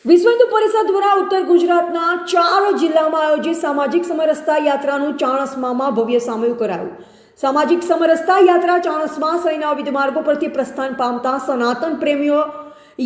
વિશ્વ હિન્દુ પરિષદ દ્વારા ઉત્તર ગુજરાતના 4 જિલ્લામાં આયોજિત સામાજિક સમરસતા યાત્રાનું ચાણસ્મામાં ભવ્ય સામૂહિક કરાયું। સામાજિક સમરસતા યાત્રા ચાણસ્મા સહિતના વિવિધ માર્ગો પરથી પ્રસ્થાન પામતા સનાતન પ્રેમીઓ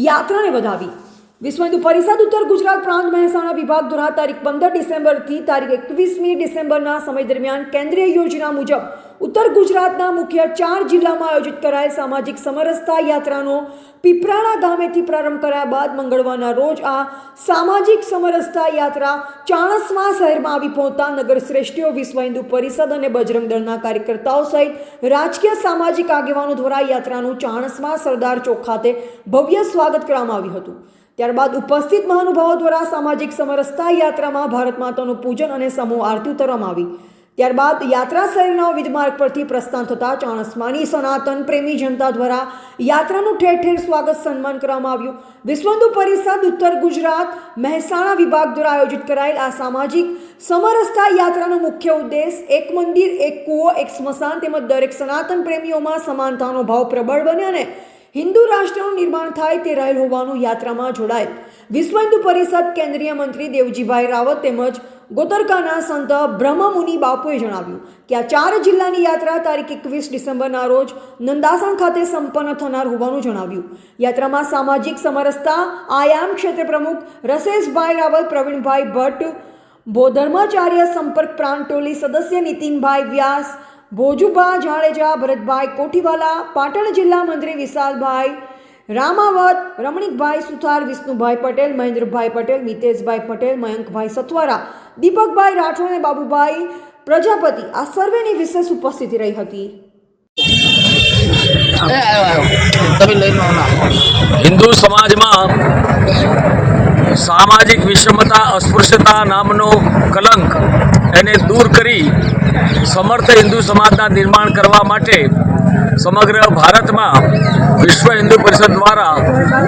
યાત્રાને વધાવી। વિશ્વ હિન્દુ પરિષદ ઉત્તર ગુજરાત પ્રાંત મહેસાણા વિભાગ દ્વારા તારીખ 15 ડિસેમ્બરથી તારીખ 21મી ડિસેમ્બરના સમય દરમિયાન કેન્દ્રીય યોજના મુજબ ઉત્તર ગુજરાતના મુખ્ય 4 જિલ્લામાં આયોજિત કરાયેલ સામાજિક સમરસતા યાત્રાનો પીપરાણા ગામેથી પ્રારંભ કર્યા બાદ મંગળવારના રોજ આ સામાજિક સમરસતા યાત્રા ચાણસ્મા શહેરમાં આવી પહોંચતા નગર શ્રેષ્ઠીઓ, વિશ્વ હિન્દુ પરિષદ અને બજરંગ દળના કાર્યકર્તાઓ સહિત રાજકીય સામાજિક આગેવાનો દ્વારા યાત્રાનું ચાણસ્મા સરદાર ચોક ખાતે ભવ્ય સ્વાગત કરવામાં આવ્યું હતું। ત્યારબાદ ઉપસ્થિત મહાનુભાવો દ્વારા સામાજિક સમરસતા યાત્રામાં ભારત માતાનું પૂજન અને સમૂહ આરતી ઉતારવામાં આવી। ત્યારબાદ યાત્રા શહેરના વિવિધ માર્ગ પરથી પ્રસ્થાન થતા ચાણસ્માની સનાતન પ્રેમી જનતા દ્વારા યાત્રાનું ઠેર ઠેર સ્વાગત સન્માન કરવામાં આવ્યું। વિશ્વ હિન્દુ પરિષદ ઉત્તર ગુજરાત મહેસાણા વિભાગ દ્વારા આયોજિત કરાયેલ આ સામાજિક સમરસતા યાત્રાનો મુખ્ય ઉદ્દેશ એક મંદિર, એક કૂવો, એક સ્મશાન તેમજ દરેક સનાતન પ્રેમીઓમાં સમાનતાનો ભાવ પ્રબળ બને અને હિન્દુ રાષ્ટ્રનું નિર્માણ થાય તે રહેલ હોવાનું યાત્રામાં જોડાયેલ વિશ્વ હિન્દુ પરિષદ કેન્દ્રીય મંત્રી દેવજીભાઈ રાવત તેમજ ગોતરકાના સંત બ્રહ્મમુનિ બાપુએ જણાવ્યું કે આ 4 જિલ્લાની યાત્રા તારીખ 21 ડિસેમ્બરના રોજ નંદાસણ ખાતે સંપન્ન થનાર હોવાનું જણાવ્યું। યાત્રામાં સામાજિક સમરસતા આયામ ક્ષેત્ર પ્રમુખ રસેશભાઈ રાવલ, પ્રવીણભાઈ ભટ્ટ, ધર્માચાર્ય સંપર્ક પ્રાંત ટોલી સદસ્ય નીતિનભાઈ વ્યાસ, ભોજુભા જાડેજા, ભરતભાઈ કોઠીવાલા, પાટણ જિલ્લા મંત્રી વિશાલભાઈ રામાવત, રમણીકભાઈ સુથાર, વિષ્ણુભાઈ પટેલ, મહેન્દ્રભાઈ પટેલ, મિતેશભાઈ પટેલ, મયંકભાઈ સથવારા, દીપકભાઈ રાઠોડ અને બાબુભાઈ પ્રજાપતિ આ સર્વેની વિશેષ ઉપસ્થિતિ રહી હતી। હિન્દુ સમાજમાં સામાજિક વિષમતા, અસ્પૃશ્યતા નામનો કલંક એને દૂર કરી સમર્થ હિન્દુ સમાજના નિર્માણ કરવા માટે સમગ્ર ભારતમાં વિશ્વ હિન્દુ પરિષદ દ્વારા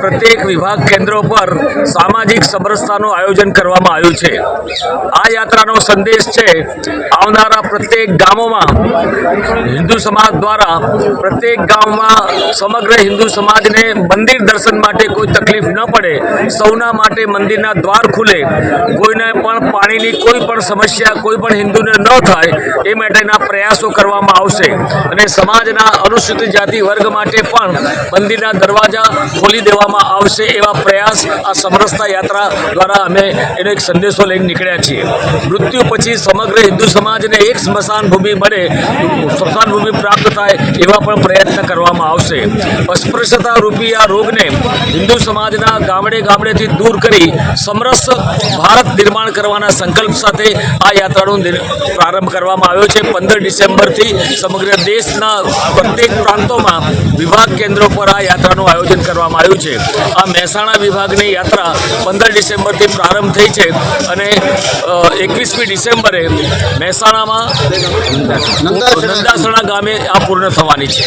પ્રત્યેક વિભાગ કેન્દ્રો પર સામાજિક સમરસતાનું આયોજન કરવામાં આવ્યું છે। આ યાત્રાનો સંદેશ છે આવનારા પ્રત્યેક ગામોમાં હિન્દુ સમાજ દ્વારા પ્રત્યેક ગામમાં સમગ્ર હિન્દુ સમાજને મંદિર દર્શન માટે કોઈ તકલીફ ન પડે, સૌના માટે મંદિરના દ્વાર ખુલે, કોઈને પણ પાણીની કોઈ પણ સમસ્યા કોઈ પણ હિન્દુને ન થાય એ માટેના પ્રયાસો કરવામાં આવશે અને સમાજના અનુસૂચિત જાતિ વર્ગ માટે પણ મંદિરના દરવાજા ખોલી દેવામાં આવશે એવા પ્રયાસ આ સમરસતા યાત્રા દ્વારા અમે એનો એક સંદેશો લઈને નીકળ્યા છીએ। મૃત્યુ પછી સમગ્ર હિન્દુ સમાજને એક સ્મશાન ભૂમિ મળે, સ્મશાન ભૂમિ પ્રાપ્ત થાય એવા પણ પ્રયત્ન કરવામાં આવશે। અસ્પૃશ્યતા રૂપી આ રોગને હિન્દુ સમાજના ગામડે ગામડેથી દૂર કરી સમરસ ભારત નિર્માણ કરવાના સંકલ્પ સાથે આ યાત્રાનો પ્રારંભ કરવામાં આવ્યો છે। 15 ડિસેમ્બરથી સમગ્ર દેશના પ્રત્યેક પ્રાંતોમાં વિભાગ કેન્દ્રો પર આ યાત્રાનું આયોજન કરવામાં આવ્યું છે। આ મહેસાણા વિભાગની યાત્રા 15 ડિસેમ્બરથી પ્રારંભ થઈ છે અને 21મી ડિસેમ્બરે મહેસાણામાં નંદાસણા ગામે આ પૂર્ણ થવાની છે।